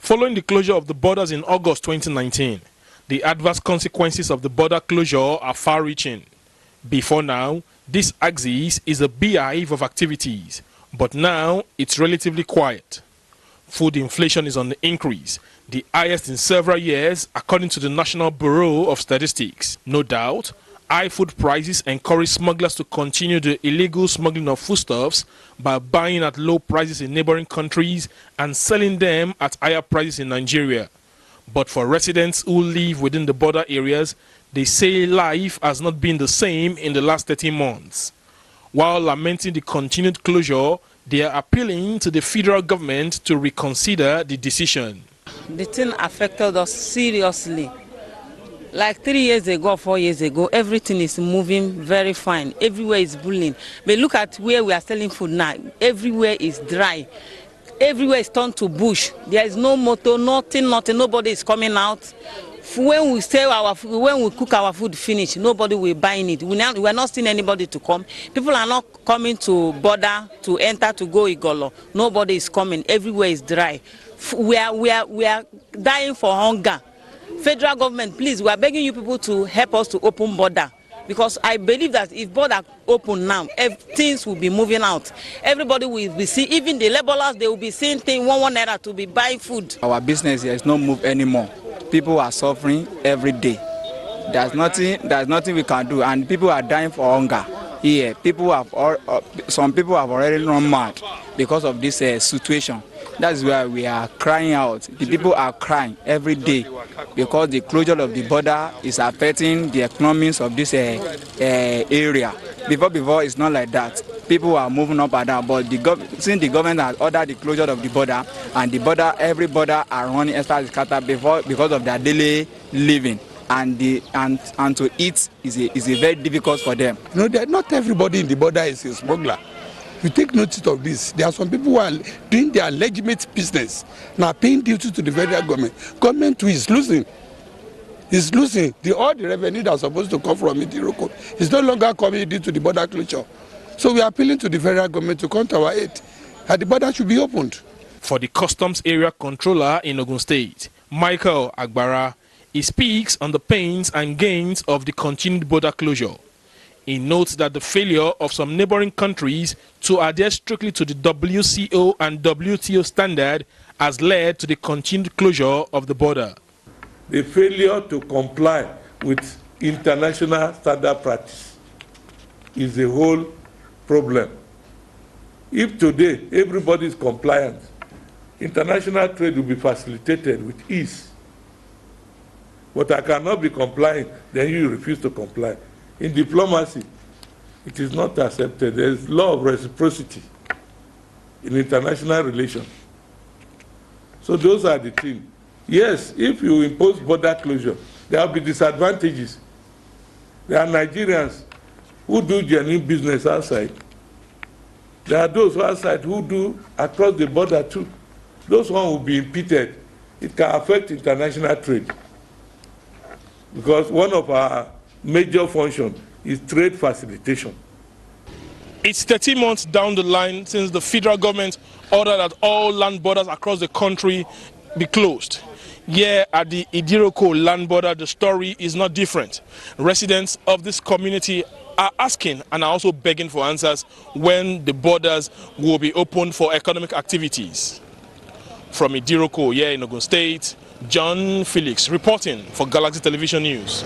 Following the closure of the borders in August 2019, the adverse consequences of the border closure are far-reaching. Before now, this axis is a beehive of activities, but now it's relatively quiet. Food inflation is on the increase, the highest in several years according to the National Bureau of Statistics. No doubt, high food prices encourage smugglers to continue the illegal smuggling of foodstuffs by buying at low prices in neighboring countries and selling them at higher prices in Nigeria. But for residents who live within the border areas, they say life has not been the same in the last 13 months. While lamenting the continued closure, they are appealing to the federal government to reconsider the decision. The thing affected us seriously. Like 3 years ago, 4 years ago, everything is moving very fine. Everywhere is booming. But look at where we are selling food now. Everywhere is dry. Everywhere is turned to bush. There is no motor, nothing. Nobody is coming out. When we sell our food, when we cook our food finish, nobody will buy it. We are not seeing anybody to come. People are not coming to border to enter to go Igolo. Nobody is coming. Everywhere is dry. We are dying for hunger. Federal government, please, we are begging you people to help us to open border, because I believe that if border open now, things will be moving out. Everybody will be seeing, even the laborers, they will be seeing things 1 naira to be buying food. Our business here is not move anymore. People are suffering every day. There's nothing we can do, and people are dying for hunger. Here, some people have already run mad because of this situation. That's why we are crying out. The people are crying every day because the closure of the border is affecting the economies of this area. Before it's not like that. People are moving up and down, but since the government has ordered the closure of the border, and the border, every border are running extra scatter because of their daily living, and to eat is a very difficult for them. You know, not everybody in the border is a smuggler. You take notice of this. There are some people who are doing their legitimate business, now paying duty to the federal government. Government too is losing. It's losing. All the revenue that's supposed to come from Idiroko is no longer coming due to the border closure. So we are appealing to the federal government to come to our aid, and the border should be opened. For the Customs Area Controller in Ogun State, Michael Agbara, he speaks on the pains and gains of the continued border closure. He notes that the failure of some neighboring countries to adhere strictly to the WCO and WTO standard has led to the continued closure of the border. The failure to comply with international standard practice is the whole problem. If today everybody is compliant, international trade will be facilitated with ease. But I cannot be compliant, then you refuse to comply. In diplomacy, it is not accepted. There is law of reciprocity in international relations. So those are the things. Yes, if you impose border closure, there will be disadvantages. There are Nigerians who do genuine business outside. There are those outside who do across the border too. Those ones will be impeded. It can affect international trade, because one of our major function is trade facilitation. It's 13 months down the line since the federal government ordered that all land borders across the country be closed. Here at the Idiroko land border, the story is not different. Residents of this community are asking and are also begging for answers when the borders will be opened for economic activities. From Idiroko here in Ogun State, John Felix reporting for Galaxy Television News.